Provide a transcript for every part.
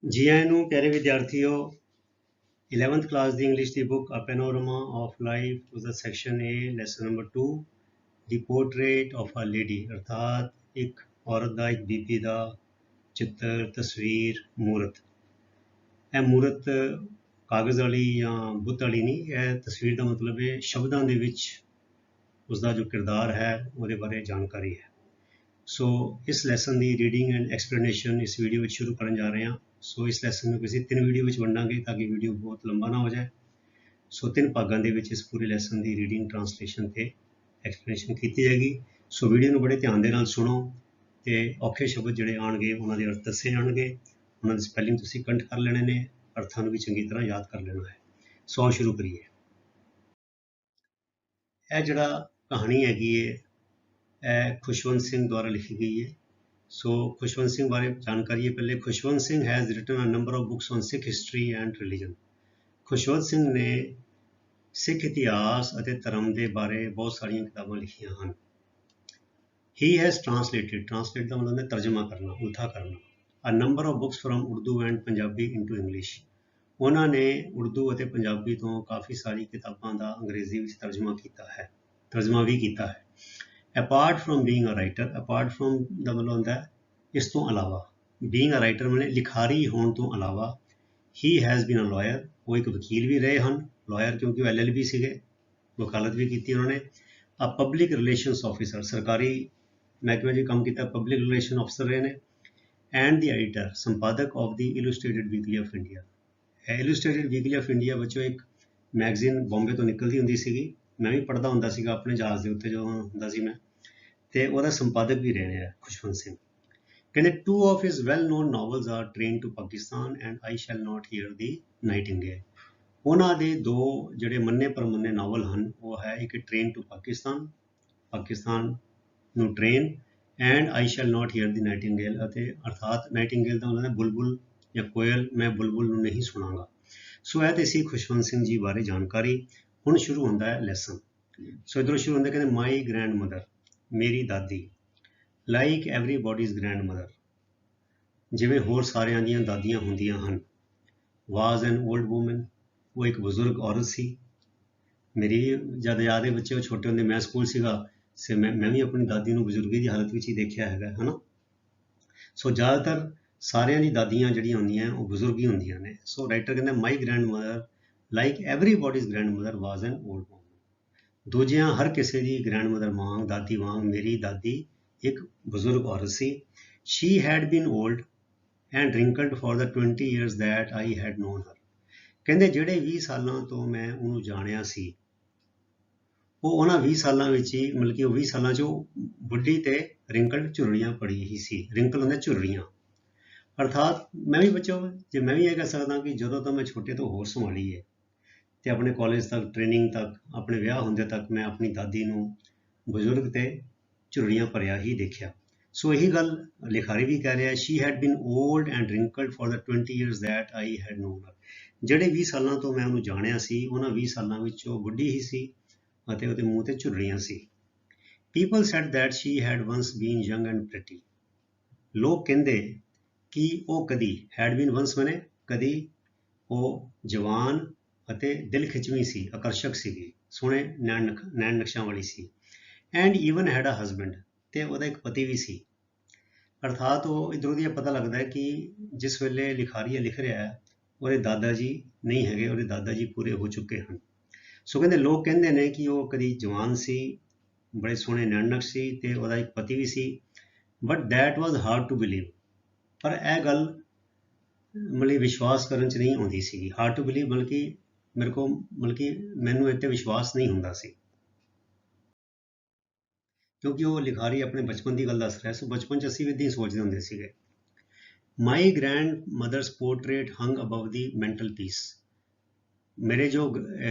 जी आए ਨੂੰ ਪਿਆਰੇ ਵਿਦਿਆਰਥੀਓ 11th ਕਲਾਸ ਦੀ ਇੰਗਲਿਸ਼ ਦੀ book a panorama of life ਉਸ ਦਾ ਸੈਕਸ਼ਨ A ਲੈਸਨ ਨੰਬਰ 2 ਦੀ ਪੋਰਟਰੇਟ ਆਫ ਅ ਲੇਡੀ ਅਰਥਾਤ ਇੱਕ ਔਰਤ ਦਾ ਇੱਕ ਬੀਬੀ ਦਾ ਚਿੱਤਰ ਤਸਵੀਰ ਮੂਰਤ। ਇਹ ਮੂਰਤ ਕਾਗਜ਼ ਵਾਲੀ ਜਾਂ ਬੁੱਤ ਵਾਲੀ ਨਹੀਂ, ਇਹ ਤਸਵੀਰ ਦਾ ਮਤਲਬ ਹੈ ਸ਼ਬਦਾਂ ਦੇ ਵਿੱਚ ਉਸਦਾ ਜੋ ਕਿਰਦਾਰ ਹੈ ਉਹਦੇ ਬਾਰੇ ਜਾਣਕਾਰੀ ਹੈ। ਸੋ ਇਸ lesson the reading and explanation ਇਸ ਵੀਡੀਓ ਵਿੱਚ ਸ਼ੁਰੂ ਕਰਨ ਜਾ ਰਹੇ ਹਾਂ। ਸੋ ਇਸ ਲੈਸਨ ਨੂੰ ਕਿਸੇ 3 ਵੀਡੀਓ ਵਿੱਚ ਵੰਡਾਂਗੇ ਤਾਂ ਕਿ ਵੀਡੀਓ ਬਹੁਤ ਲੰਬਾ ਨਾ ਹੋ ਜਾਏ। ਸੋ 3 ਭਾਗਾਂ ਦੇ ਵਿੱਚ ਇਸ ਪੂਰੇ ਲੈਸਨ ਦੀ ਰੀਡਿੰਗ, ਟ੍ਰਾਂਸਲੇਸ਼ਨ ਤੇ ਐਕਸਪਲੇਨੇਸ਼ਨ ਕੀਤੀ ਜਾਏਗੀ। ਸੋ ਵੀਡੀਓ ਨੂੰ ਬੜੇ ਧਿਆਨ ਦੇ ਨਾਲ ਸੁਣੋ ਤੇ ਔਖੇ ਸ਼ਬਦ ਜਿਹੜੇ ਆਣਗੇ ਉਹਨਾਂ ਦੇ ਅਰਥ ਦੱਸੇ ਜਾਣਗੇ, ਉਹਨਾਂ ਦੀ ਸਪੈਲਿੰਗ ਤੁਸੀਂ ਕੰਠ ਕਰ ਲੈਣੇ ਨੇ, ਅਰਥਾਂ ਨੂੰ ਵੀ ਚੰਗੀ ਤਰ੍ਹਾਂ ਯਾਦ ਕਰ ਲੈਣਾ ਹੈ। ਸੋ ਸ਼ੁਰੂ ਕਰੀਏ। ਇਹ ਜਿਹੜਾ ਕਹਾਣੀ ਹੈਗੀ ਹੈ ਇਹ ਖੁਸ਼ਵੰਤ ਸਿੰਘ ਦੁਆਰਾ ਲਿਖੀ ਗਈ ਹੈ। ਸੋ ਖੁਸ਼ਵੰਤ ਸਿੰਘ ਬਾਰੇ ਜਾਣਕਾਰੀ ਹੈ। ਪਹਿਲੇ Khushwant Singh has written a number of books on Sikh history and religion. Khushwant Singh ਨੇ ਸਿੱਖ ਇਤਿਹਾਸ ਅਤੇ ਧਰਮ ਦੇ ਬਾਰੇ ਬਹੁਤ ਸਾਰੀਆਂ ਕਿਤਾਬਾਂ ਲਿਖੀਆਂ ਹਨ। ਹੀ ਹੈਜ਼ ਟ੍ਰਾਂਸਲੇਟਡ, ਟ੍ਰਾਂਸਲੇਟ ਦਾ ਮਤਲਬ ਹੈ ਤਰਜਮਾ ਕਰਨਾ, ਉਲਥਾ ਕਰਨਾ, a number of books from Urdu and Punjabi into English. ਉਹਨਾਂ ਨੇ ਉਰਦੂ ਅਤੇ ਪੰਜਾਬੀ ਤੋਂ ਕਾਫੀ ਸਾਰੀ ਕਿਤਾਬਾਂ ਦਾ ਅੰਗਰੇਜ਼ੀ ਵਿੱਚ ਤਰਜਮਾ ਕੀਤਾ ਹੈ, ਤਰਜਮਾ ਵੀ ਕੀਤਾ ਹੈ। Apart from being a writer, apart from ਦਾ ਮਤਲਬ ਹੁੰਦਾ ਹੈ ਇਸ ਤੋਂ ਇਲਾਵਾ, ਬੀਇੰਗ ਅ ਰਾਈਟਰ ਮਨੇ ਲਿਖਾਰੀ ਹੋਣ ਤੋਂ ਇਲਾਵਾ। He has been a lawyer, ਉਹ ਇੱਕ ਵਕੀਲ ਵੀ ਰਹੇ ਹਨ, ਲਾਇਰ ਕਿਉਂਕਿ ਉਹ LLB ਸੀਗੇ, ਵਕਾਲਤ ਵੀ ਕੀਤੀ ਉਹਨਾਂ ਨੇ। ਅ ਪਬਲਿਕ ਰਿਲੇਸ਼ਨਸ ਆਫਿਸਰ, ਸਰਕਾਰੀ ਮਹਿਕਮੇ 'ਚ ਕੰਮ ਕੀਤਾ, ਪਬਲਿਕ ਰਿਲੇਸ਼ਨ ਆਫਿਸਰ ਰਹੇ ਨੇ। ਐਂਡ ਦੀ ਐਡੀਟਰ, ਸੰਪਾਦਕ of the illustrated weekly of India. Illustrated weekly of India ਵਿੱਚੋਂ ਇੱਕ ਮੈਗਜ਼ੀਨ ਬੰਬੇ ਤੋਂ ਨਿਕਲਦੀ ਹੁੰਦੀ ਸੀਗੀ, ਮੈਂ ਵੀ ਪੜ੍ਹਦਾ ਹੁੰਦਾ ਸੀਗਾ ਆਪਣੇ ਜਹਾਜ਼ ਦੇ ਉੱਤੇ ਜਦੋਂ ਹੁੰਦਾ ਸੀ ਮੈਂ, ਤੇ ਉਹਦਾ ਸੰਪਾਦਕ ਵੀ ਰਹੇ ਨੇ ਖੁਸ਼ਵੰਤ ਸਿੰਘ। ਕਹਿੰਦੇ two of his well known novels are train to Pakistan and I shall not hear the nightingale. ਉਹਨਾਂ ਦੇ 2 ਜਿਹੜੇ ਮੰਨੇ ਪਰਮੰਨੇ ਨਾਵਲ ਹਨ ਉਹ ਹੈ ਇੱਕ ਟ੍ਰੇਨ ਟੂ ਪਾਕਿਸਤਾਨ, ਪਾਕਿਸਤਾਨ ਨੂੰ train, and I shall not hear the nightingale, ਅਤੇ ਅਰਥਾਤ ਨਾਈਟਿੰਗੇਲ ਦਾ ਉਹਨਾਂ ਨੇ ਬੁਲਬੁਲ ਜਾਂ ਕੋਇਲ, ਮੈਂ ਬੁਲਬੁਲ ਨੂੰ ਨਹੀਂ ਸੁਣਾਂਗਾ। ਸੋ ਇਹ ਤੇ ਸੀ ਖੁਸ਼ਵੰਤ ਸਿੰਘ ਜੀ ਬਾਰੇ ਜਾਣਕਾਰੀ। ਹੁਣ ਸ਼ੁਰੂ ਹੁੰਦਾ ਹੈ ਲੈਸਨ। ਸੋ ਇੱਧਰੋਂ ਸ਼ੁਰੂ ਹੁੰਦਾ, ਕਹਿੰਦੇ ਮਾਈ ਗ੍ਰੈਂਡ ਮਦਰ, ਮੇਰੀ ਦਾਦੀ। ਲਾਈਕ ਐਵਰੀਬਾਡੀਜ਼ ਗ੍ਰੈਂਡ ਮਦਰ, ਜਿਵੇਂ ਹੋਰ ਸਾਰਿਆਂ ਦੀਆਂ ਦਾਦੀਆਂ ਹੁੰਦੀਆਂ ਹਨ। ਵਾਜ਼ ਐਨ ਓਲਡ ਵੂਮਨ, ਉਹ ਇੱਕ ਬਜ਼ੁਰਗ ਔਰਤ ਸੀ। ਮੇਰੀ ਜਦ ਯਾਦ ਹੈ ਬੱਚੇ ਉਹ ਛੋਟੇ ਹੁੰਦੇ, ਮੈਂ ਸਕੂਲ ਸੀਗਾ ਸੇ ਮੈਂ ਵੀ ਆਪਣੀ ਦਾਦੀ ਨੂੰ ਬਜ਼ੁਰਗੀ ਦੀ ਹਾਲਤ ਵਿੱਚ ਹੀ ਦੇਖਿਆ ਹੈਗਾ, ਹੈ ਨਾ। ਸੋ ਜ਼ਿਆਦਾਤਰ ਸਾਰਿਆਂ ਦੀ ਦਾਦੀਆਂ ਜਿਹੜੀਆਂ ਹੁੰਦੀਆਂ ਉਹ ਬਜ਼ੁਰਗ ਹੀ ਹੁੰਦੀਆਂ ਨੇ। ਸੋ ਰਾਈਟਰ ਕਹਿੰਦਾ my grandmother like everybody's grandmother was an old woman. ਦੂਜਿਆਂ ਹਰ ਕਿਸੇ ਦੀ ਗ੍ਰੈਂਡ ਮਦਰ ਵਾਂਗ, ਦਾਦੀ ਵਾਂਗ ਮੇਰੀ ਦਾਦੀ ਇੱਕ ਬਜ਼ੁਰਗ ਔਰਤ ਸੀ। She had been old and wrinkled for the 20 years that I had known her. ਕਹਿੰਦੇ ਜਿਹੜੇ 20 ਸਾਲਾਂ ਤੋਂ ਮੈਂ ਉਹਨੂੰ ਜਾਣਿਆ ਸੀ, ਉਹ ਉਹਨਾਂ 20 ਸਾਲਾਂ ਵਿੱਚ ਹੀ, ਮਤਲਬ ਕਿ ਉਹ 20 ਸਾਲਾਂ 'ਚ ਉਹ ਬੁੱਢੀ ਤੇ ਰਿੰਕਲਡ, ਝੁਰੜੀਆਂ ਪੜੀ ਹੀ ਸੀ। ਰਿੰਕਲ ਹੁੰਦੇ ਝੁਰੜੀਆਂ, ਅਰਥਾਤ ਮੈਂ ਵੀ ਬੱਚੋ, ਜੇ ਮੈਂ ਵੀ ਇਹ ਕਹਿ ਸਕਦਾ ਕਿ ਜਦੋਂ ਤੋਂ ਮੈਂ ਛੋਟੇ ਤੋਂ ਹੋਸ਼ ਸੰਭਾਲੀ ਹੈ ਤੇ ਆਪਣੇ ਕਾਲਜ ਤੱਕ, ਟ੍ਰੇਨਿੰਗ ਤੱਕ, ਆਪਣੇ ਵਿਆਹ ਹੁੰਦੇ ਤੱਕ ਮੈਂ ਆਪਣੀ ਦਾਦੀ ਨੂੰ ਬਜ਼ੁਰਗ ਤੇ ਝੁਰੜੀਆਂ ਭਰਿਆ ਹੀ ਦੇਖਿਆ। ਸੋ ਇਹੀ ਗੱਲ ਲਿਖਾਰੀ ਵੀ ਕਹਿ ਰਿਹਾ, she had been old and wrinkled for the 20 years that I had known her. ਜਿਹੜੇ 20 ਸਾਲਾਂ ਤੋਂ ਮੈਂ ਉਹਨੂੰ ਜਾਣਿਆ ਸੀ, ਉਹਨਾਂ 20 ਸਾਲਾਂ ਵਿੱਚ ਉਹ ਬੁੱਢੀ ਹੀ ਸੀ ਅਤੇ ਉਹਦੇ ਮੂੰਹ ਤੇ ਝੁਰੜੀਆਂ ਸੀ। People said that she had once been young and pretty. ਲੋਕ ਕਹਿੰਦੇ ਕਿ ਉਹ ਕਦੀ, had been once ਮਨੇ ਕਦੀ, ਉਹ ਜਵਾਨ ਅਤੇ ਦਿਲ ਖਿੱਚਵੀਂ ਸੀ, ਆਕਰਸ਼ਕ ਸੀਗੀ, ਸੋਹਣੇ ਨੈਣ ਨਕਸ਼ਾਂ ਵਾਲੀ ਸੀ। And even had a husband, ਤੇ ਉਹਦਾ ਇੱਕ ਪਤੀ ਵੀ ਸੀ। ਅਰਥਾਤ ਉਹ ਇੱਧਰੋਂ ਦੀ ਪਤਾ ਲੱਗਦਾ ਹੈ ਕਿ ਜਿਸ ਵੇਲੇ ਲਿਖਾਰੀ ਲਿਖ ਰਿਹਾ ਹੈ ਉਹਦੇ ਦਾਦਾ ਜੀ ਨਹੀਂ ਹੈਗੇ, ਉਹਦੇ ਦਾਦਾ ਜੀ ਪੂਰੇ ਹੋ ਚੁੱਕੇ ਹਨ। ਸੋ ਕਹਿੰਦੇ ਲੋਕ ਕਹਿੰਦੇ ਨੇ ਕਿ ਉਹ ਕਦੀ ਜਵਾਨ ਸੀ, ਬੜੇ ਸੋਹਣੇ ਨੈਣਨਕਸ਼ ਸੀ ਤੇ ਉਹਦਾ ਇੱਕ ਪਤੀ ਵੀ ਸੀ। But that was hard to believe, ਪਰ ਇਹ ਗੱਲ ਮਤਲਬ ਵਿਸ਼ਵਾਸ ਕਰਨ 'ਚ ਨਹੀਂ ਆਉਂਦੀ ਸੀਗੀ। ਹਾਰਡ ਟੂ ਬਿਲੀਵ ਬਲਕਿ ਮੇਰੇ ਕੋਲ, ਮਤਲਬ ਕਿ ਮੈਨੂੰ ਇਹ 'ਤੇ ਵਿਸ਼ਵਾਸ ਨਹੀਂ ਹੁੰਦਾ ਸੀ, ਕਿਉਂਕਿ ਉਹ ਲਿਖਾਰੀ ਆਪਣੇ ਬਚਪਨ ਦੀ ਗੱਲ ਦੱਸ ਰਿਹਾ। ਸੋ ਬਚਪਨ 'ਚ ਅਸੀਂ ਵੀ ਇੱਦਾਂ ਹੀ ਸੋਚਦੇ ਹੁੰਦੇ ਸੀਗੇ। My grandmother's portrait hung above the mantelpiece, ਮੇਰੇ ਜੋ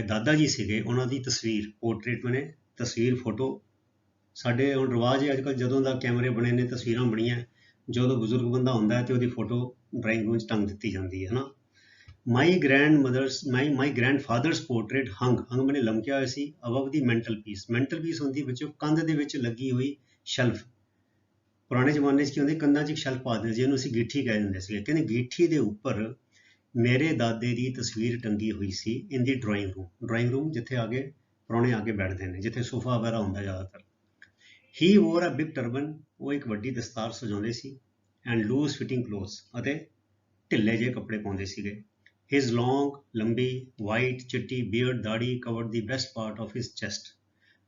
ਦਾਦਾ ਜੀ ਸੀਗੇ ਉਹਨਾਂ ਦੀ ਤਸਵੀਰ, ਪੋਰਟਰੇਟ ਮਨੇ ਤਸਵੀਰ, ਫੋਟੋ। ਸਾਡੇ ਹੁਣ ਰਿਵਾਜ ਹੈ ਅੱਜ ਕੱਲ੍ਹ, ਜਦੋਂ ਦਾ ਕੈਮਰੇ ਬਣੇ ਨੇ, ਤਸਵੀਰਾਂ ਬਣੀਆਂ, ਜਦੋਂ ਬਜ਼ੁਰਗ ਬੰਦਾ ਹੁੰਦਾ ਹੈ ਤੇ ਉਹਦੀ ਫੋਟੋ ਡਰਾਇੰਗ ਰੂਮ 'ਚ ਟੰਗ ਦਿੱਤੀ ਜਾਂਦੀ ਹੈ ਨਾ। ਮਾਈ ਗ੍ਰੈਂਡ ਫਾਦਰਸ ਪੋਰਟਰੇਟ ਹੰਗ ਮਨੇ ਲਮਕਿਆ ਹੋਇਆ ਸੀ, above the mental piece. Mental piece ਹੁੰਦੀ ਵਿੱਚੋਂ ਕੰਧ ਦੇ ਵਿੱਚ ਲੱਗੀ ਹੋਈ ਸ਼ੈਲਫ, ਪੁਰਾਣੇ ਜ਼ਮਾਨੇ 'ਚ ਕੀ ਹੁੰਦੀ, ਕੰਧਾਂ 'ਚ ਇੱਕ ਸ਼ੈਲਫ ਪਾ ਦਿੰਦੇ, ਜਿਹਨੂੰ ਅਸੀਂ ਗੀਠੀ ਕਹਿ ਦਿੰਦੇ ਸੀਗੇ। ਕਹਿੰਦੇ ਗੀਠੀ ਦੇ ਉੱਪਰ ਮੇਰੇ ਦਾਦੇ ਦੀ ਤਸਵੀਰ ਟੰਗੀ ਹੋਈ ਸੀ ਇਨ ਦੀ ਡਰਾਇੰਗ ਰੂਮ ਜਿੱਥੇ ਆ ਕੇ ਪ੍ਰਾਹੁਣੇ ਆ ਕੇ ਬੈਠਦੇ ਨੇ, ਜਿੱਥੇ ਸੋਫਾ ਵਗੈਰਾ ਹੁੰਦਾ ਜ਼ਿਆਦਾਤਰ। ਹੀ ਵੋਰ ਅ ਬਿਗ ਟਰਬਨ, ਉਹ ਇੱਕ ਵੱਡੀ ਦਸਤਾਰ ਸਜਾਉਂਦੇ ਸੀ, ਐਂਡ ਲੂਜ਼ ਫਿਟਿੰਗ ਕਲੋਥਸ, ਅਤੇ ਢਿੱਲੇ ਜਿਹੇ ਕੱਪੜੇ ਪਾਉਂਦੇ ਸੀਗੇ। ਹਿਜ਼ ਲੌਂਗ, ਲੰਬੀ ਵਾਈਟ ਚਿੱਟੀ ਬੀਅਰਡ, ਦਾੜੀ covered the best part of his chest,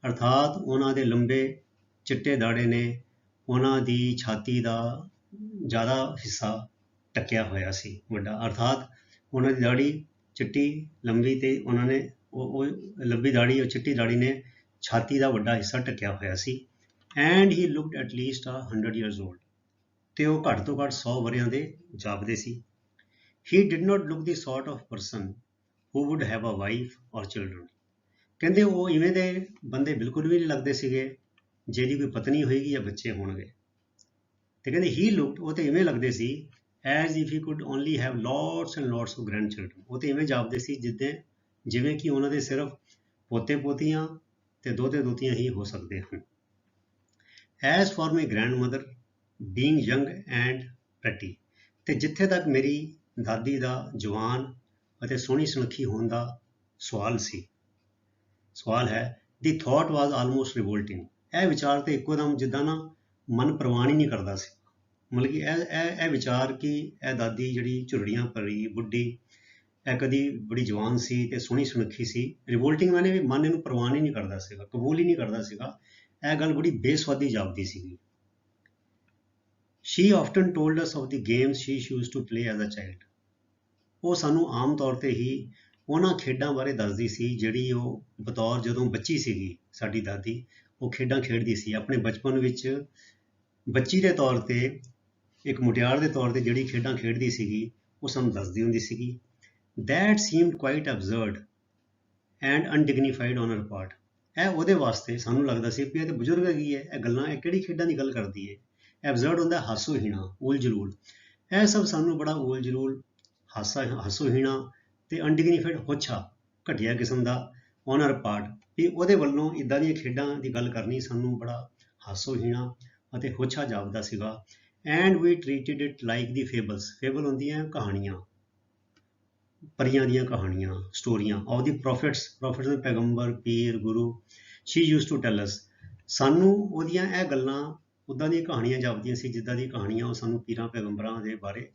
ਅਰਥਾਤ ਉਹਨਾਂ ਦੇ ਲੰਬੇ ਚਿੱਟੇ ਦਾੜੇ ਨੇ ਉਹਨਾਂ ਦੀ ਛਾਤੀ ਦਾ ਜ਼ਿਆਦਾ ਹਿੱਸਾ ਢੱਕਿਆ ਹੋਇਆ ਸੀ, ਵੱਡਾ, ਅਰਥਾਤ ਉਹਨਾਂ ਦੀ ਦਾੜੀ ਚਿੱਟੀ ਲੰਬੀ ਤੇ ਉਹਨਾਂ ਨੇ ਉਹ ਲੰਬੀ ਦਾੜੀ ਔਰ ਚਿੱਟੀ ਦਾੜੀ ਨੇ ਛਾਤੀ ਦਾ ਵੱਡਾ ਹਿੱਸਾ ਢੱਕਿਆ ਹੋਇਆ ਸੀ। And he looked at least 100 years old, ਤੇ ਉਹ ਘੱਟ ਤੋਂ ਘੱਟ 100 ਵਰ੍ਹਿਆਂ ਦੇ ਜਾਪਦੇ ਸੀ। He did not look the sort of person who would have a wife or children, ਕਹਿੰਦੇ ਉਹ ਇਵੇਂ ਦੇ ਬੰਦੇ ਬਿਲਕੁਲ ਵੀ ਨਹੀਂ ਲੱਗਦੇ ਸੀਗੇ ਜਿਹਦੀ ਕੋਈ ਪਤਨੀ ਹੋਏਗੀ ਜਾਂ ਬੱਚੇ ਹੋਣਗੇ। ਤੇ ਕਹਿੰਦੇ ਹੀ ਲੁਕਡ, ਉਹ ਤੇ ਇਵੇਂ ਲੱਗਦੇ ਸੀ as if he could only have lots and lots of grandchildren, ਉਹ ਤੇ ਇਵੇਂ ਜਾਪਦੇ ਸੀ ਜਿਵੇਂ ਕਿ ਉਹਨਾਂ ਦੇ ਸਿਰਫ ਪੋਤੇ ਪੋਤੀਆਂ ਤੇ ਦੋਤੇ ਦੋਤੀਆਂ ਹੀ ਹੋ ਸਕਦੇ ਹਨ। As for my grandmother being young and pretty, ਤੇ ਜਿੱਥੇ ਤੱਕ ਮੇਰੀ ਦਾਦੀ ਦਾ ਜਵਾਨ ਅਤੇ ਸੋਹਣੀ ਸੁਨੱਖੀ ਹੋਣ ਦਾ ਸਵਾਲ ਹੈ, ਦੀ ਥਾਟ ਵਾਜ਼ ਆਲਮੋਸਟ ਰਿਵੋਲਟਿੰਗ, ਇਹ ਵਿਚਾਰ ਤੇ ਇੱਕੋਦਮ ਜਿੱਦਾਂ ਨਾ ਮਨ ਪ੍ਰਵਾਨ ਹੀ ਨਹੀਂ ਕਰਦਾ ਸੀ। ਮਤਲਬ ਕਿ ਇਹ ਵਿਚਾਰ ਕਿ ਇਹ ਦਾਦੀ ਜਿਹੜੀ ਝੁਰੜੀਆਂ ਭਰੀ ਬੁੱਢੀ, ਇਹ ਕਦੀ ਬੜੀ ਜਵਾਨ ਸੀ ਤੇ ਸੋਹਣੀ ਸੁਨੱਖੀ ਸੀ, ਰਿਵੋਲਟਿੰਗ ਮੈਨੇ ਵੀ ਮਨ ਇਹਨੂੰ ਪ੍ਰਵਾਨ ਹੀ ਨਹੀਂ ਕਰਦਾ ਸੀਗਾ, ਕਬੂਲ ਹੀ ਨਹੀਂ ਕਰਦਾ ਸੀਗਾ, ਇਹ ਗੱਲ ਬੜੀ ਬੇਸਵਾਦੀ ਜਾਪਦੀ ਸੀਗੀ। She often told us of the games she used to play as a child, ਉਹ ਸਾਨੂੰ ਆਮ ਤੌਰ ਤੇ ਹੀ ਉਹਨਾਂ ਖੇਡਾਂ ਬਾਰੇ ਦੱਸਦੀ ਸੀ ਜਿਹੜੀ ਉਹ ਬਤੌਰ ਜਦੋਂ ਬੱਚੀ ਸੀਗੀ ਸਾਡੀ ਦਾਦੀ, ਉਹ ਖੇਡਾਂ ਖੇਡਦੀ ਸੀ ਆਪਣੇ ਬਚਪਨ ਵਿੱਚ। ਬੱਚੀ ਦੇ ਤੌਰ ਤੇ, ਇੱਕ ਮੁਟਿਆਰ ਦੇ ਤੌਰ ਤੇ ਜਿਹੜੀ ਖੇਡਾਂ ਖੇਡਦੀ ਸੀਗੀ ਉਹ ਸਾਨੂੰ ਦੱਸਦੀ ਹੁੰਦੀ ਸੀਗੀ। That seemed quite absurd and undignified on her part, ਇਹ ਉਹਦੇ ਵਾਸਤੇ ਸਾਨੂੰ ਲੱਗਦਾ ਸੀ ਵੀ ਇਹ ਤਾਂ ਬਜ਼ੁਰਗ ਹੈਗੀ ਹੈ, ਇਹ ਗੱਲਾਂ, ਇਹ ਕਿਹੜੀ ਖੇਡਾਂ ਦੀ ਗੱਲ ਕਰਦੀ ਹੈ। ਐਬਜ਼ਰਡ ਹੁੰਦਾ ਹਾਸੋਹੀਣਾ, ਊਲ ਜਲੂਲ, ਇਹ ਸਭ ਸਾਨੂੰ ਬੜਾ ਊਲ ਜਲੂਲ, ਹਾਸੋਹੀਣਾ ਤੇ ਅਨਡਿਗਨੀਫਾਈਡ, ਹੋਛਾ, ਘਟੀਆ ਕਿਸਮ ਦਾ ਔਨ ਹਰ ਪਾਰਟ, ਵੀ ਉਹਦੇ ਵੱਲੋਂ ਇੱਦਾਂ ਦੀਆਂ ਖੇਡਾਂ ਦੀ ਗੱਲ ਕਰਨੀ ਸਾਨੂੰ ਬੜਾ ਹਾਸੋਹੀਣਾ ਅਤੇ ਹੋਛਾ ਜਾਪਦਾ ਸੀਗਾ। ਐਂਡ ਵੀ ਟਰੀਟਡ ਇਟ ਲਾਈਕ ਦੀ ਫੇਬਲ ਹੁੰਦੀਆਂ ਕਹਾਣੀਆਂ, ਪਰੀਆਂ ਦੀਆਂ ਕਹਾਣੀਆਂ, ਸਟੋਰੀਆਂ ਆਫ ਦੀ ਪ੍ਰੋਫਿਟਸ ਦੇ ਪੈਗੰਬਰ, ਪੀਰ, ਗੁਰੂ। ਸ਼ੀ ਯੂਜ਼ ਟੂ ਟੈਲ ਅਸ, ਸਾਨੂੰ ਉਹਦੀਆਂ ਇਹ ਗੱਲਾਂ ਉੱਦਾਂ ਦੀਆਂ ਕਹਾਣੀਆਂ ਜਾਪਦੀਆਂ ਸੀ ਜਿੱਦਾਂ ਦੀਆਂ ਕਹਾਣੀਆਂ ਉਹ ਸਾਨੂੰ ਪੀਰਾਂ ਪੈਗੰਬਰਾਂ ਦੇ ਬਾਰੇ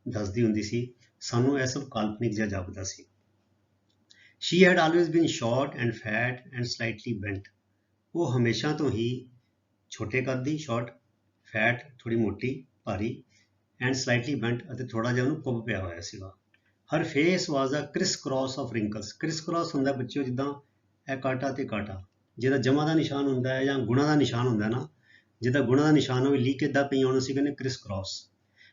ਦੱਸਦੀ ਹੁੰਦੀ ਸੀ, ਸਾਨੂੰ ਇਹ ਸਭ ਕਾਲਪਨਿਕ ਜਿਹਾ ਜਾਪਦਾ ਸੀ। She had always been short and fat and slightly bent, ਉਹ ਹਮੇਸ਼ਾ ਤੋਂ ਹੀ ਛੋਟੇ ਕੱਦ ਦੀ, ਸ਼ਾਰਟ, ਫੈਟ ਥੋੜੀ ਮੋਟੀ ਭਾਰੀ, ਐਂਡ ਸਲਾਈਟਲੀ ਬੈਂਟ, ਅਤੇ ਥੋੜਾ ਜਿਹਾ ਉਹਨੂੰ ਕੁੱਬ ਪਿਆ ਹੋਇਆ ਸੀਗਾ। Her face was a crisscross of wrinkles, crisscross ਹੁੰਦਾ ਬੱਚਿਓ ਜਿੱਦਾਂ ਇਹ ਕਾਂਟਾ ਤੇ ਕਾਂਟਾ, ਜਿਹਦਾ ਜਮਾ ਦਾ ਨਿਸ਼ਾਨ ਹੁੰਦਾ ਹੈ ਜਾਂ ਗੁਣਾ ਦਾ ਨਿਸ਼ਾਨ ਹੁੰਦਾ ਨਾ, ਜਿੱਦਾਂ ਗੁਣਾ ਦਾ ਨਿਸ਼ਾਨ ਹੋਵੇ ਲੀਕ ਕਿੱਦਾਂ ਪਈ ਉਹਨੂੰ ਅਸੀਂ ਕਹਿੰਦੇ ਕ੍ਰਿਸ ਕ੍ਰਾਸ।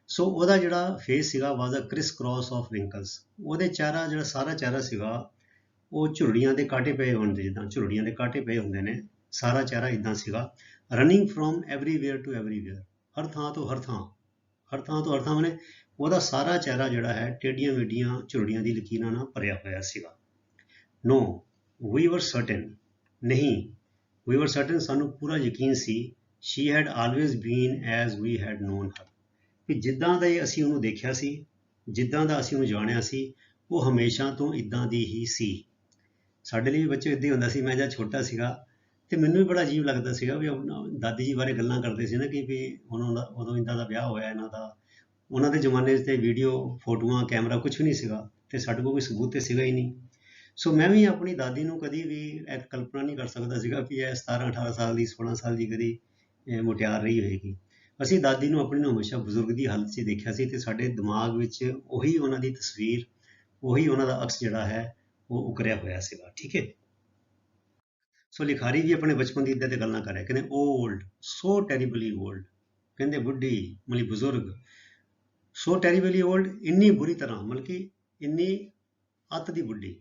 ਸੋ ਉਹਦਾ ਜਿਹੜਾ ਫੇਸ ਸੀਗਾ ਵਾਜ਼ a crisscross of wrinkles, ਉਹਦੇ ਚਿਹਰਾ ਜਿਹੜਾ ਸਾਰਾ ਚਿਹਰਾ ਸੀਗਾ ਉਹ ਝੁਰੜੀਆਂ ਦੇ ਕਾਂਟੇ ਪਏ ਹੁੰਦੇ, ਜਿੱਦਾਂ ਝੁਰੜੀਆਂ ਦੇ ਕਾਂਟੇ ਪਏ ਹੁੰਦੇ ਨੇ, ਸਾਰਾ ਚਿਹਰਾ ਇੱਦਾਂ ਸੀਗਾ। Running from everywhere to everywhere, ਹਰ ਥਾਂ ਤੋਂ ਹਰ ਥਾਂ ਮਨੇ ਉਹਦਾ ਸਾਰਾ ਚਿਹਰਾ ਜਿਹੜਾ ਹੈ ਟੇਢੀਆਂ ਮੇਢੀਆਂ ਝੁਰੜੀਆਂ ਦੀ ਲਕੀਰਾਂ ਨਾਲ ਭਰਿਆ ਹੋਇਆ ਸੀਗਾ। ਨੋ ਵੀ ਵਰ ਸਰਟਨ, ਨਹੀਂ, ਵੀ ਵਰ ਸਰਟਨ, ਸਾਨੂੰ ਪੂਰਾ ਯਕੀਨ ਸੀ। She had always been as we had known her, ਕਿ ਜਿੱਦਾਂ ਦਾ ਅਸੀਂ ਉਹਨੂੰ ਦੇਖਿਆ ਸੀ, ਜਿੱਦਾਂ ਦਾ ਅਸੀਂ ਉਹਨੂੰ ਜਾਣਿਆ ਸੀ, ਉਹ ਹਮੇਸ਼ਾ ਤੋਂ ਇੱਦਾਂ ਦੀ ਹੀ ਸੀ। ਸਾਡੇ ਲਈ ਵੀ ਬੱਚੇ ਇੱਦਾਂ ਹੀ ਹੁੰਦਾ ਸੀ। ਮੈਂ ਜਦ ਛੋਟਾ ਸੀਗਾ ਤੇ ਮੈਨੂੰ ਵੀ ਬੜਾ ਅਜੀਬ ਲੱਗਦਾ ਸੀਗਾ ਵੀ ਦਾਦੀ ਜੀ ਬਾਰੇ ਗੱਲਾਂ ਕਰਦੇ ਸੀ ਨਾ ਕਿ ਵੀ ਉਦੋਂ ਇੱਦਾਂ ਦਾ ਵਿਆਹ ਹੋਇਆ ਇਹਨਾਂ ਦਾ। ਉਹਨਾਂ ਦੇ ਜ਼ਮਾਨੇ 'ਚ ਤੇ ਵੀਡੀਓ, ਫੋਟੋਆਂ, ਕੈਮਰਾ ਕੁਛ ਵੀ ਨਹੀਂ ਸੀਗਾ ਤੇ ਸਾਡੇ ਕੋਲ ਕੋਈ ਸਬੂਤ ਤੇ ਸੀਗਾ ਹੀ ਨਹੀਂ। ਸੋ ਮੈਂ ਵੀ ਆਪਣੀ ਦਾਦੀ ਨੂੰ ਕਦੀ ਵੀ ਇਹ ਕਲਪਨਾ ਨਹੀਂ ਕਰ ਸਕਦਾ ਸੀਗਾ ਵੀ ਇਹ 17-18 ਸਾਲ ਦੀ, 16 ਸਾਲ ਦੀ ਕਦੀ ਮੁਟਿਆਰ ਰਹੀ ਹੋਏਗੀ। ਅਸੀਂ ਦਾਦੀ ਨੂੰ ਆਪਣੀ ਨੂੰ ਹਮੇਸ਼ਾ ਬਜ਼ੁਰਗ ਦੀ ਹਾਲਤ 'ਚ ਦੇਖਿਆ ਸੀ ਤੇ ਸਾਡੇ ਦਿਮਾਗ ਵਿੱਚ ਉਹੀ ਉਹਨਾਂ ਦੀ ਤਸਵੀਰ, ਉਹੀ ਉਹਨਾਂ ਦਾ ਅਕਸ ਜਿਹੜਾ ਹੈ ਉਹ ਉਕਰਿਆ ਹੋਇਆ ਸੀਗਾ। ਠੀਕ ਹੈ। ਸੋ ਲਿਖਾਰੀ ਵੀ ਆਪਣੇ ਬਚਪਨ ਦੀ ਇੱਦਾਂ ਤੇ ਗੱਲਾਂ ਕਰ ਰਿਹਾ, ਕਹਿੰਦੇ ਓਲਡ, ਸੋ ਟੈਰੀਬਲੀ ਓਲਡ, ਕਹਿੰਦੇ ਬੁੱਢੀ ਮਤਲਬ ਬਜ਼ੁਰਗ, ਸੋ ਟੈਰੀਬਲੀ ਓਲਡ, ਇੰਨੀ ਬੁਰੀ ਤਰ੍ਹਾਂ, ਮਤਲਬ ਕਿ ਇੰਨੀ ਅੱਤ ਦੀ ਬੁੱਢੀ,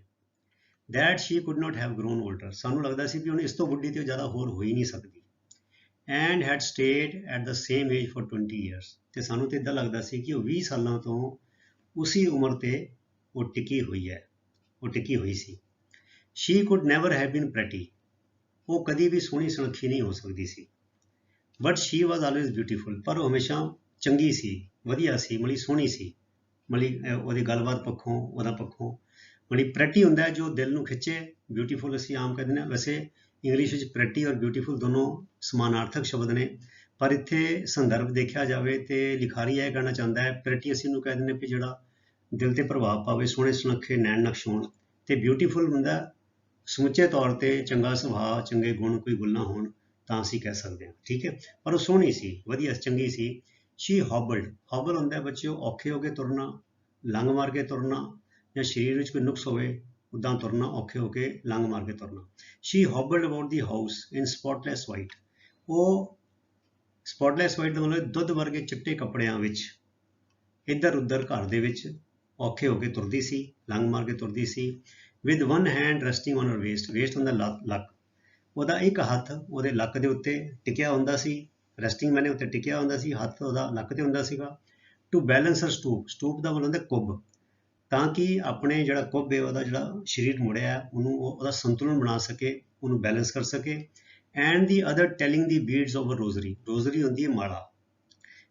that she could not have grown older, ਸਾਨੂੰ ਲੱਗਦਾ ਸੀ ਵੀ ਹੁਣ ਇਸ ਤੋਂ ਬੁੱਢੀ ਤੇ ਜ਼ਿਆਦਾ ਹੋਰ ਹੋ ਹੀ ਨਹੀਂ ਸਕਦੀ। And head stayed at the same age for 20 years, ਤੇ ਸਾਨੂੰ ਤੇ ਇੱਦਾਂ ਲੱਗਦਾ ਸੀ ਕਿ ਉਹ 20 ਸਾਲਾਂ ਤੋਂ ਉਸੀ ਉਮਰ ਤੇ ਉਹ ਟਿਕੀ ਹੋਈ ਸੀ। She could never have been pretty, ਉਹ ਕਦੀ ਵੀ ਸੋਹਣੀ ਸੁਨੱਖੀ ਨਹੀਂ ਹੋ ਸਕਦੀ ਸੀ। But she was always beautiful, पर ਉਹ ਹਮੇਸ਼ਾ ਚੰਗੀ ਸੀ, ਵਧੀਆ ਸੀ, ਮਤਲਬ ਸੋਹਣੀ ਸੀ, ਮਤਲਬ ਉਹਦੀ ਗੱਲਬਾਤ ਪੱਖੋਂ, ਉਹਦਾ ਪੱਖੋਂ ਮਤਲਬ ਪ੍ਰੈਟੀ ਹੁੰਦਾ ਜੋ ਦਿਲ ਨੂੰ ਖਿੱਚੇ। ਬਿਊਟੀਫੁਲ ਅਸੀਂ ਆਮ ਕਹਿੰਦੇ ਨੇ, ਵੈਸੇ ਇੰਗਲਿਸ਼ ਵਿੱਚ ਪ੍ਰੈਟੀ ਔਰ ਬਿਊਟੀਫੁਲ ਦੋਨੋਂ ਸਮਾਨਾਰਥਕ ਸ਼ਬਦ ਨੇ, ਪਰ ਇੱਥੇ ਸੰਦਰਭ ਦੇਖਿਆ ਜਾਵੇ ਤੇ ਲਿਖਾਰੀ ਇਹ ਕਹਿਣਾ ਚਾਹੁੰਦਾ ਹੈ ਪ੍ਰੈਟੀ ਅਸੀਂ ਨੂੰ ਕਹਿ ਦਿੰਦੇ ਵੀ ਜਿਹੜਾ ਦਿਲ ਤੇ ਪ੍ਰਭਾਵ ਪਾਵੇ, ਸੋਹਣੇ ਸੁਨੱਖੇ ਨੈਣ ਨਕਸ਼ ਹੋਣ, ਤੇ ਬਿਊਟੀਫੁਲ ਹੁੰਦਾ ਸਮੁੱਚੇ ਤੌਰ ਤੇ ਚੰਗਾ ਸੁਭਾਅ, ਚੰਗੇ ਗੁਣ, ਕੋਈ ਗੁਣ ਨਾ ਹੋਣ ਤਾਂ ਅਸੀਂ ਕਹਿ ਸਕਦੇ ਹਾਂ, ਠੀਕ ਹੈ। ਪਰ ਉਹ ਸੋਹਣੀ ਸੀ, ਵਧੀਆ ਚੰਗੀ ਸੀ। ਸ਼ੀ ਹੌਬਲਡ, ਹੌਬਲ ਹੁੰਦਾ ਬੱਚਿਓ ਔਖੇ ਹੋ ਕੇ ਤੁਰਨਾ, ਲੰਘ ਮਾਰ ਕੇ ਤੁਰਨਾ, ਜਾਂ ਸਰੀਰ ਵਿੱਚ ਕੋਈ ਨੁਕਸ ਹੋਵੇ ਉੱਦਾਂ ਤੁਰਨਾ, ਔਖੇ ਹੋ ਕੇ ਲੰਘ ਮਾਰ ਕੇ ਤੁਰਨਾ। She hobbled about the house in spotless white, ਉਹ ਸਪੌਟਲੈਸ ਵਾਈਟ ਦਾ ਮਤਲਬ ਦੁੱਧ ਵਰਗੇ ਚਿੱਟੇ ਕੱਪੜਿਆਂ ਵਿੱਚ ਇੱਧਰ ਉੱਧਰ ਘਰ ਦੇ ਵਿੱਚ ਔਖੇ ਹੋ ਕੇ ਤੁਰਦੀ ਸੀ, ਲੰਘ ਮਾਰ ਕੇ ਤੁਰਦੀ ਸੀ। With one hand resting on her waist, waist ਹੁੰਦਾ ਲੱਕ, ਉਹਦਾ ਇੱਕ ਹੱਥ ਉਹਦੇ ਲੱਕ ਦੇ ਉੱਤੇ ਟਿਕਿਆ ਹੁੰਦਾ ਸੀ, ਰੈਸਟਿੰਗ ਮੈਨੇ ਉੱਤੇ ਟਿਕਿਆ ਹੁੰਦਾ ਸੀ, ਹੱਥ ਉਹਦਾ ਲੱਕ ਤੇ ਹੁੰਦਾ ਸੀਗਾ। To balance her stoop, stoop ਦਾ ਮਤਲਬ ਹੁੰਦਾ ਕੁੱਬ, ਤਾਂ ਕਿ ਆਪਣੇ ਜਿਹੜਾ ਕੁੱਬ ਹੈ ਉਹਦਾ ਜਿਹੜਾ ਸਰੀਰ ਮੁੜਿਆ ਉਹਨੂੰ ਉਹਦਾ ਸੰਤੁਲਨ ਬਣਾ ਸਕੇ, ਉਹਨੂੰ ਬੈਲੈਂਸ ਕਰ ਸਕੇ। And the other telling the beads of ਰੋਜ਼ਰੀ, ਰੋਜ਼ਰੀ ਹੁੰਦੀ ਹੈ ਮਾਲਾ,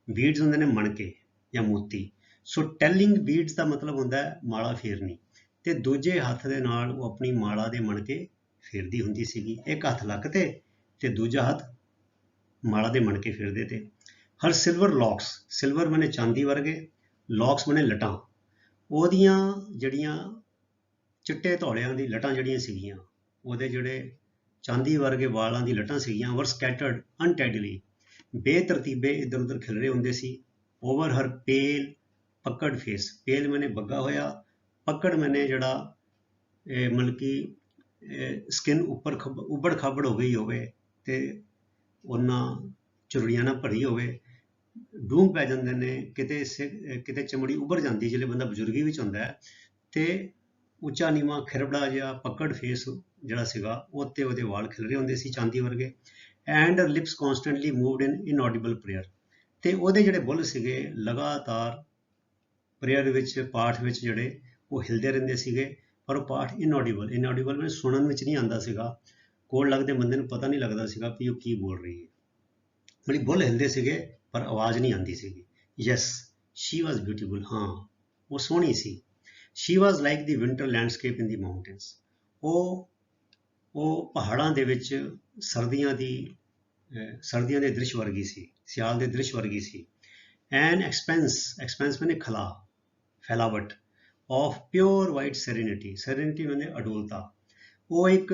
ਬੀਡਸ ਹੁੰਦੇ ਨੇ ਮਣਕੇ ਜਾਂ ਮੋਤੀ। ਸੋ ਟੈਲਿੰਗ ਬੀਡਸ ਦਾ ਮਤਲਬ ਹੁੰਦਾ ਹੈ ਮਾਲਾ ਫੇਰਨੀ, ਤੇ ਦੂਜੇ ਹੱਥ ਦੇ ਨਾਲ ਉਹ ਆਪਣੀ ਮਾਲਾ ਦੇ ਮਣਕੇ ਫੇਰਦੀ ਹੁੰਦੀ ਸੀਗੀ, ਇੱਕ ਹੱਥ ਲੱਕ ਤੇ ਦੂਜਾ ਹੱਥ ਮਾਲਾ ਦੇ ਮਣਕੇ ਫੇਰਦੇ ਤੇ। ਹਰ ਸਿਲਵਰ ਲੌਕਸ, ਸਿਲਵਰ ਮਨੇ ਚਾਂਦੀ ਵਰਗੇ, ਲੌਕਸ ਮਨੇ ਲਟਾਂ, ਉਹਦੀਆਂ ਜਿਹੜੀਆਂ ਚਿੱਟੇ ਧੌਲਿਆਂ ਦੀ ਲਟਾਂ ਜਿਹੜੀਆਂ ਸੀਗੀਆਂ, ਉਹਦੇ ਜਿਹੜੇ ਚਾਂਦੀ ਵਰਗੇ ਵਾਲਾਂ ਦੀ ਲਟਾਂ ਸੀਗੀਆਂ, ਵਰ ਸਕੈਟਰਡ ਅਨਟੈਡਲੀ, ਬੇਤਰਤੀਬੇ ਇੱਧਰ ਉੱਧਰ ਖਿਲਰੇ ਹੁੰਦੇ ਸੀ। ਓਵਰ ਹਰ ਪੇਲ ਪੱਕੜ ਫੇਸ, ਪੇਲ ਮੈਨੇ ਬੱਗਾ ਹੋਇਆ, ਪੱਕੜ ਮੈਨੇ ਜਿਹੜਾ ਮਤਲਬ ਕਿ ਸਕਿਨ ਉੱਪਰ ਉਬੜ ਖਾਬੜ ਹੋ ਗਈ ਹੋਵੇ ਤੇ ਉਹਨਾਂ ਝੁਰੜੀਆਂ ਨਾਲ ਭਰੀ ਹੋਵੇ, ਡੂੰਘ ਪੈ ਜਾਂਦੇ ਨੇ, ਕਿਤੇ ਚਮੜੀ ਉੱਭਰ ਜਾਂਦੀ ਜਿਹੜੇ ਬੰਦਾ ਬਜ਼ੁਰਗੀ ਵਿੱਚ ਹੁੰਦਾ ਹੈ, ਤੇ ਉੱਚਾ ਨੀਵਾਂ ਖਿਰਬੜਾ ਜਿਹਾ ਪੱਕੜ ਫੇਸ ਜਿਹੜਾ ਸੀਗਾ, ਉੱਤੇ ਉਹਦੇ ਵਾਲ ਖਿਲਰੇ ਹੁੰਦੇ ਸੀ ਚਾਂਦੀ ਵਰਗੇ। And lips constantly moved in inaudible prayer, ਤੇ ਉਹਦੇ ਜਿਹੜੇ ਬੁੱਲ ਸੀਗੇ ਲਗਾਤਾਰ ਪ੍ਰੇਅਰ ਵਿੱਚ, ਪਾਠ ਵਿੱਚ ਜਿਹੜੇ ਉਹ ਹਿਲਦੇ ਰਹਿੰਦੇ ਸੀਗੇ, ਪਰ ਉਹ ਪਾਠ ਇਨऑਡੀਬਲ, ਇਨऑਡੀਬਲ ਵਿੱਚ ਸੁਣਨ ਵਿੱਚ ਨਹੀਂ ਆਉਂਦਾ ਸੀਗਾ, ਕੋਲ ਲੱਗਦੇ ਬੰਦੇ ਨੂੰ ਪਤਾ ਨਹੀਂ ਲੱਗਦਾ ਸੀਗਾ ਵੀ ਉਹ ਕੀ ਬੋਲ ਰਹੀ ਹੈ, ਮਤਲਬ ਬੁੱਲ ਹਿਲਦੇ ਸੀਗੇ ਪਰ ਆਵਾਜ਼ ਨਹੀਂ ਆਉਂਦੀ ਸੀਗੀ। ਯੈਸ ਸ਼ੀ ਵਾਜ਼ ਬਿਊਟੀਫੁਲ, ਹਾਂ ਉਹ ਸੋਹਣੀ ਸੀ। ਸ਼ੀ ਵਾਜ਼ ਲਾਈਕ ਦੀ ਵਿੰਟਰ ਲੈਂਡਸਕੇਪ ਇਨ ਦੀ ਮਾਊਂਟੇਨਸ, ਉਹ ਪਹਾੜਾਂ ਦੇ ਵਿੱਚ ਸਰਦੀਆਂ ਦੇ ਦ੍ਰਿਸ਼ ਵਰਗੀ ਸੀ, ਸਿਆਲ ਦੇ ਦ੍ਰਿਸ਼ ਵਰਗੀ ਸੀ। ਐਨ ਐਕਸਪੈਂਸ ਮੈਨੇ ਖਲਾ, ਫੈਲਾਵਟ, ਆਫ ਪਿਓਰ ਵਾਈਟ ਸੈਰੇਨਿਟੀ, ਸੈਰੇਨਿਟੀ ਮੈਨੇ ਅਡੋਲਤਾ, ਉਹ ਇੱਕ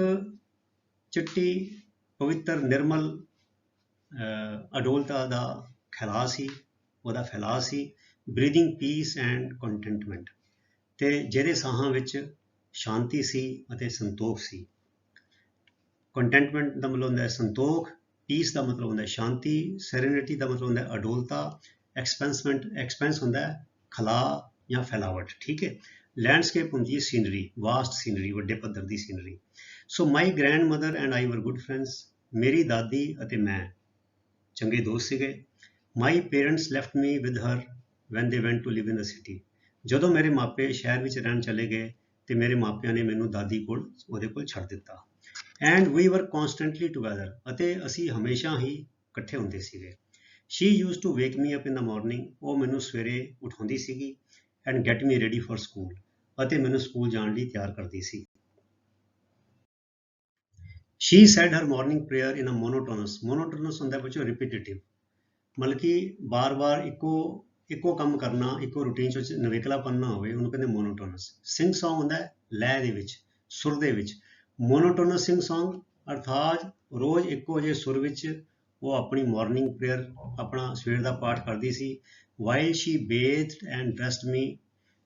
ਚਿੱਟੀ ਪਵਿੱਤਰ ਨਿਰਮਲ ਅਡੋਲਤਾ ਦਾ ਖਿਲਾਅ ਸੀ, ਉਹਦਾ ਫੈਲਾਅ ਸੀ। ਬਰੀਦਿੰਗ ਪੀਸ ਐਂਡ ਕੰਟੈਂਟਮੈਂਟ, ਤੇ ਜਿਹਦੇ ਸਾਹਾਂ ਵਿੱਚ ਸ਼ਾਂਤੀ ਸੀ ਅਤੇ ਸੰਤੋਖ ਸੀ। ਕੰਟੈਂਟਮੈਂਟ ਦਾ ਮਤਲਬ ਹੁੰਦਾ ਹੈ ਸੰਤੋਖ, ਪੀਸ ਦਾ ਮਤਲਬ ਹੁੰਦਾ ਹੈ ਸ਼ਾਂਤੀ, ਸੈਰੇਨਿਟੀ ਦਾ ਮਤਲਬ ਹੁੰਦਾ ਹੈ ਅਡੋਲਤਾ, ਐਕਸਪੈਂਸ ਹੁੰਦਾ ਹੈ ਖਲਾਅ ਜਾਂ ਫੈਲਾਵਟ, ਠੀਕ ਹੈ। ਲੈਂਡਸਕੇਪ ਹੁੰਦੀ ਹੈ ਸੀਨਰੀ, ਵਾਸਟ ਸੀਨਰੀ, ਵੱਡੇ ਪੱਧਰ ਦੀ scenery. So my grandmother and I were good friends, ਮੇਰੀ ਦਾਦੀ ਅਤੇ ਮੈਂ ਚੰਗੇ ਦੋਸਤ ਸੀਗੇ। My parents left me with her when they went to Liv in the city, ਜਦੋਂ ਮੇਰੇ ਮਾਪੇ ਸ਼ਹਿਰ ਵਿੱਚ ਰਹਿਣ ਚਲੇ ਗਏ ਤੇ ਮੇਰੇ ਮਾਪਿਆਂ ਨੇ ਮੈਨੂੰ ਦਾਦੀ ਕੋਲ ਉਹਦੇ ਕੋਲ ਛੱਡ ਦਿੱਤਾ। ਐਂਡ ਵੀ ਵਰ ਕੌਨਸਟੈਂਟਲੀ ਟੂਗੈਦਰ, ਅਤੇ ਅਸੀਂ ਹਮੇਸ਼ਾ ਹੀ ਇਕੱਠੇ ਹੁੰਦੇ ਸੀਗੇ। She use to wake me up in the morning, ਉਹ ਮੈਨੂੰ ਸਵੇਰੇ ਉਠਾਉਂਦੀ ਸੀਗੀ, and get me ready for school, ਅਤੇ ਮੈਨੂੰ ਸਕੂਲ ਜਾਣ ਲਈ ਤਿਆਰ ਕਰਦੀ ਸੀ। She said her morning prayer in a monotonous, monotonous ਹੁੰਦਾ ਬੱਚੋ ਰਿਪੀਟੇਟਿਵ, ਮਤਲਬ ਕਿ ਬਾਰ-ਬਾਰ ਇੱਕੋ ਕੰਮ ਕਰਨਾ, ਇੱਕੋ ਰੂਟੀਨ 'ਚ ਨਵੇਕਲਾਪਨ ਨਾ ਹੋਵੇ, ਉਹਨੂੰ ਕਹਿੰਦੇ ਮੋਨੋਟੋਨਸ। ਸਿੰਗ ਸੌਂਗ ਹੁੰਦਾ ਲੈਅ ਦੇ ਵਿੱਚ, ਸੁਰ ਦੇ ਵਿੱਚ। ਮੋਨੋਟੋਨਸ ਸਿੰਗ ਸੌਂਗ ਅਰਥਾਤ ਰੋਜ਼ ਇੱਕੋ ਜਿਹੇ ਸੁਰ ਵਿੱਚ ਉਹ ਆਪਣੀ ਮਾਰਨਿੰਗ ਪ੍ਰੇਅਰ, ਆਪਣਾ ਸਵੇਰ ਦਾ ਪਾਠ ਕਰਦੀ ਸੀ। ਵਾਈਲ ਸ਼ੀ ਬੇਥਡ ਐਂਡ ਡਰੈਸਡ ਮੀ,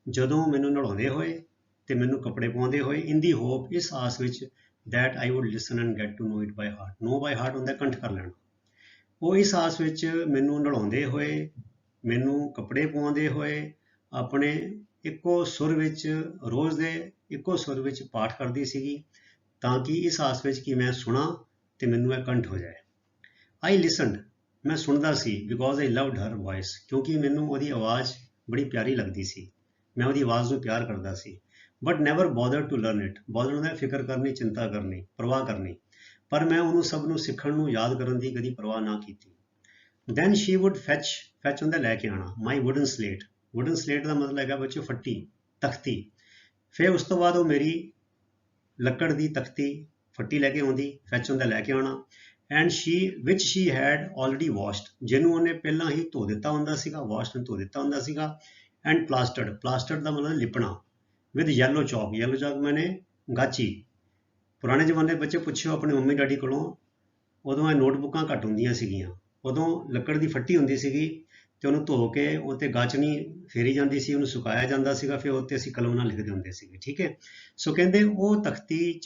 ਜਦੋਂ ਮੈਨੂੰ ਨਹਾਉਂਦੇ ਹੋਏ ਤੇ ਮੈਨੂੰ ਕੱਪੜੇ ਪਾਉਂਦੇ ਹੋਏ। ਇਨ ਦੀ ਹੋਪ, ਇਸ ਆਸ ਵਿੱਚ, that I would listen and get to know it by heart, know by heart ਹੁੰਦਾ ਕੰਠ ਕਰ ਲੈਣਾ। ਉਹ ਇਸ ਆਸ ਵਿੱਚ ਮੈਨੂੰ ਨਹਾਉਂਦੇ ਹੋਏ, ਮੈਨੂੰ ਕੱਪੜੇ ਪਵਾਉਂਦੇ ਹੋਏ, ਆਪਣੇ ਇੱਕੋ ਸੁਰ ਵਿੱਚ, ਰੋਜ਼ ਦੇ ਇੱਕੋ ਸੁਰ ਵਿੱਚ ਪਾਠ ਕਰਦੀ ਸੀਗੀ, ਤਾਂ ਕਿ ਇਸ ਆਸ ਵਿੱਚ ਕਿ ਮੈਂ ਸੁਣਾ ਤੇ ਮੈਨੂੰ ਇਹ ਕੰਠ ਹੋ ਜਾਏ। ਆਈ ਲਿਸਨਡ, ਮੈਂ ਸੁਣਦਾ ਸੀ, because I loved her voice, ਕਿਉਂਕਿ ਮੈਨੂੰ ਉਹਦੀ ਆਵਾਜ਼ ਬੜੀ ਪਿਆਰੀ ਲੱਗਦੀ ਸੀ, ਮੈਂ ਉਹਦੀ ਆਵਾਜ਼ ਨੂੰ ਪਿਆਰ ਕਰਦਾ ਸੀ। But never bother to learn it, bother ਹੁੰਦਾ ਫਿਕਰ ਕਰਨੀ, ਚਿੰਤਾ ਕਰਨੀ, ਪਰਵਾਹ ਕਰਨੀ, ਪਰ ਮੈਂ ਉਹਨੂੰ ਸਭ ਨੂੰ ਸਿੱਖਣ ਨੂੰ, ਯਾਦ ਕਰਨ ਦੀ ਕਦੀ ਪਰਵਾਹ ਨਾ ਕੀਤੀ। then she would fetch ਹੁੰਦਾ ਲੈ ਕੇ ਆਣਾ my wooden slate ਦਾ ਮਤਲਬ ਹੈਗਾ ਬੱਚੋ ਫੱਟੀ ਤਖਤੀ। ਫਿਰ ਉਸ ਤੋਂ ਬਾਅਦ ਉਹ ਮੇਰੀ ਲੱਕੜ ਦੀ ਤਖਤੀ ਫੱਟੀ ਲੈ ਕੇ ਆਉਂਦੀ, fetch ਹੁੰਦਾ ਲੈ ਕੇ ਆਉਣਾ, and which she had already washed, ਜਿਹਨੂੰ ਉਹਨੇ ਪਹਿਲਾਂ ਹੀ ਧੋ ਦਿੱਤਾ ਹੁੰਦਾ ਸੀਗਾ, washed ਨੂੰ ਧੋ ਦਿੱਤਾ ਹੁੰਦਾ ਸੀਗਾ, and plastered ਦਾ ਮਤਲਬ ਲਿਪਣਾ, with yellow chalk ਮੈਨੇ ਗਾਚੀ। ਪੁਰਾਣੇ ਜ਼ਮਾਨੇ ਬੱਚੇ ਪੁੱਛਿਓ ਆਪਣੇ ਮੰਮੀ ਡੈਡੀ ਕੋਲੋਂ, ਉਦੋਂ ਇਹ ਨੋਟਬੁੱਕਾਂ ਘੱਟ ਹੁੰਦੀਆਂ ਸੀਗੀਆਂ, ਉਦੋਂ ਲੱਕੜ ਦੀ ਫੱਟੀ ਹੁੰਦੀ ਸੀਗੀ ਤੇ ਉਹਨੂੰ ਧੋ ਕੇ ਉੱਤੇ ਗਾਚਣੀ ਫੇਰੀ ਜਾਂਦੀ ਸੀ, ਉਹਨੂੰ ਸੁਕਾਇਆ ਜਾਂਦਾ ਸੀਗਾ, ਫਿਰ ਉੱਤੇ ਅਸੀਂ ਕਲਮ ਨਾਲ ਲਿਖਦੇ ਹੁੰਦੇ ਸੀਗੇ, ਠੀਕ ਹੈ। ਸੋ ਕਹਿੰਦੇ ਉਹ ਤਖਤੀ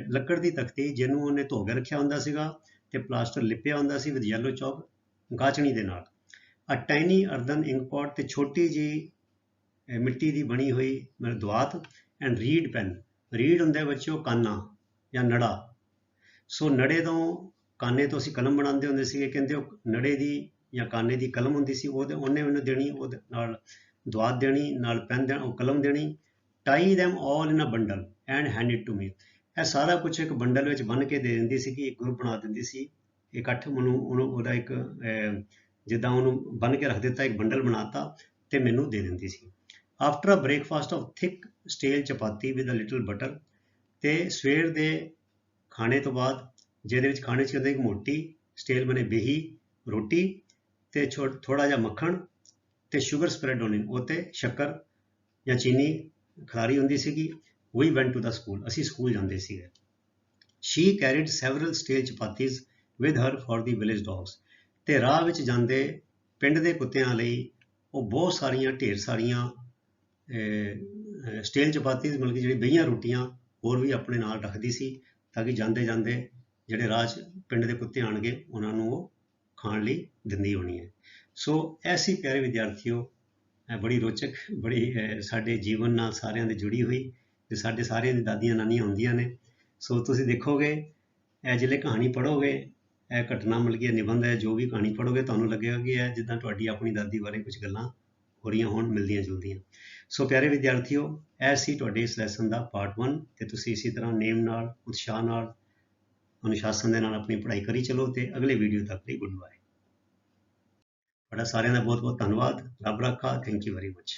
ਲੱਕੜ ਦੀ ਤਖਤੀ ਜਿਹਨੂੰ ਉਹਨੇ ਧੋ ਕੇ ਰੱਖਿਆ ਹੁੰਦਾ ਸੀਗਾ ਤੇ ਪਲਾਸਟਰ ਲਿਪਿਆ ਹੁੰਦਾ ਸੀ ਵਿਦ ਯੈਲੋ ਚੌਕ ਗਾਚਣੀ ਦੇ ਨਾਲ। ਅ ਟਾਈਨੀ ਅਰਦਨ ਇੰਕ ਪੌਟ, ਤੇ ਛੋਟੀ ਜੀ ਮਿੱਟੀ ਦੀ ਬਣੀ ਹੋਈ ਦਵਾਤ, ਐਂਡ ਰੀਡ ਪੈਨ, ਰੀਡ ਹੁੰਦਾ ਬੱਚਿਓ ਕਾਨਾ ਜਾਂ ਨੜਾ। ਸੋ ਨੜੇ ਤੋਂ ਕਾਨੇ ਤੋਂ ਅਸੀਂ ਕਲਮ ਬਣਾਉਂਦੇ ਹੁੰਦੇ ਸੀਗੇ, ਕਹਿੰਦੇ ਉਹ ਨੜੇ ਦੀ ਜਾਂ ਕਾਨੇ ਦੀ ਕਲਮ ਹੁੰਦੀ ਸੀ, ਉਹਨੇ ਮੈਨੂੰ ਦੇਣੀ, ਉਹਦੇ ਨਾਲ ਦਵਾਤ ਦੇਣੀ, ਨਾਲ ਪੈਨ ਦੇਣਾ, ਉਹ ਕਲਮ ਦੇਣੀ। Tie them all in a bundle and hand it to me, ਇਹ ਸਾਰਾ ਕੁਛ ਇੱਕ ਬੰਡਲ ਵਿੱਚ ਬੰਨ੍ਹ ਕੇ ਦੇ ਦਿੰਦੀ ਸੀ, ਇੱਕ ਗਰੁੱਪ ਬਣਾ ਦਿੰਦੀ ਸੀ, ਇਕੱਠ ਉਹਨੂੰ ਉਹਦਾ ਇੱਕ ਜਿੱਦਾਂ ਉਹਨੂੰ ਬੰਨ੍ਹ ਕੇ ਰੱਖ ਦਿੱਤਾ, ਇੱਕ ਬੰਡਲ ਬਣਾਤਾ ਤੇ ਮੈਨੂੰ ਦੇ ਦਿੰਦੀ ਸੀ। After a breakfast of thick stale chapati with a little butter, ਤੇ ਸਵੇਰ ਦੇ ਖਾਣੇ ਤੋਂ ਬਾਅਦ ਜਿਹਦੇ ਵਿੱਚ ਖਾਣੇ 'ਚ ਕਹਿੰਦੇ ਇੱਕ ਮੋਟੀ ਸਟੇਲ ਬਣੇ ਬੇਹੀ ਰੋਟੀ ਤੇ ਥੋੜਾ ਜਿਹਾ ਮੱਖਣ ਤੇ ਸ਼ੂਗਰ ਸਪਰੈਡ ਹੋਣੀ, ਉੱਤੇ ਸ਼ੱਕਰ ਜਾਂ ਚੀਨੀ ਖਲਾਰੀ ਹੁੰਦੀ ਸੀਗੀ। We went to the school, ਅਸੀਂ ਸਕੂਲ ਜਾਂਦੇ ਸੀਗੇ। She carried several stale chapatis with her for the village dogs, ਤੇ ਰਾਹ ਵਿੱਚ ਜਾਂਦੇ ਪਿੰਡ ਦੇ ਕੁੱਤਿਆਂ ਲਈ ਉਹ ਬਹੁਤ ਸਾਰੀਆਂ ਢੇਰ ਸਾਰੀਆਂ ਸਟੇਲ ਚਪਾਤੀਜ਼ ਮਤਲਬ ਕਿ ਜਿਹੜੀ ਬਈਆਂ ਰੋਟੀਆਂ ਹੋਰ ਵੀ ਆਪਣੇ ਨਾਲ ਰੱਖਦੀ ਸੀ, ਤਾਂ ਕਿ ਜਾਂਦੇ ਜਾਂਦੇ ਜਿਹੜੇ ਰਾਹ 'ਚ ਪਿੰਡ ਦੇ ਕੁੱਤੇ ਆਉਣਗੇ ਉਹਨਾਂ ਨੂੰ ਉਹ ਖਾਣ ਲਈ ਦਿੰਦੀ ਹੋਣੀ ਹੈ। ਸੋ ਐਸੀ ਪਿਆਰੇ ਵਿਦਿਆਰਥੀਓ ਬੜੀ ਰੋਚਕ, ਬੜੀ ਸਾਡੇ ਜੀਵਨ ਨਾਲ ਸਾਰਿਆਂ ਦੇ ਜੁੜੀ ਹੋਈ, ਤੇ ਸਾਡੇ ਸਾਰਿਆਂ ਦੀ ਦਾਦੀਆਂ ਨਾਨੀਆਂ ਹੁੰਦੀਆਂ ਨੇ। ਸੋ ਤੁਸੀਂ ਦੇਖੋਗੇ ਇਹ ਜਿਹੜੇ ਕਹਾਣੀ ਪੜ੍ਹੋਗੇ, ਇਹ ਘਟਨਾ ਮਤਲਬ ਕਿ ਨਿਬੰਧ ਹੈ, ਜੋ ਵੀ ਕਹਾਣੀ ਪੜ੍ਹੋਗੇ ਤੁਹਾਨੂੰ ਲੱਗੇਗਾ ਕਿ ਇਹ ਜਿੱਦਾਂ ਤੁਹਾਡੀ ਆਪਣੀ ਦਾਦੀ ਬਾਰੇ ਕੁਝ ਗੱਲਾਂ ਹੋ ਰਹੀਆਂ ਹੋਣ, ਮਿਲਦੀਆਂ ਜੁਲਦੀਆਂ। ਸੋ ਪਿਆਰੇ ਵਿਦਿਆਰਥੀਓ, ਇਹ ਸੀ ਤੁਹਾਡੇ ਇਸ ਲੈਸਨ ਦਾ ਪਾਰਟ 1, ਤੇ ਤੁਸੀਂ ਇਸੇ ਤਰ੍ਹਾਂ ਨੇਮ ਨਾਲ, ਉਤਸ਼ਾਹ ਨਾਲ, ਅਨੁਸ਼ਾਸਨ ਦੇ ਨਾਲ ਆਪਣੀ ਪੜ੍ਹਾਈ ਕਰੀ ਚਲੋ, ਤੇ ਅਗਲੇ ਵੀਡੀਓ ਤੱਕ ਲਈ ਗੁੱਡ ਬਾਏ। ਤੁਹਾਡਾ ਸਾਰਿਆਂ ਦਾ ਬਹੁਤ ਬਹੁਤ ਧੰਨਵਾਦ। ਰੱਬ ਰਾਖਾ। Thank you very much.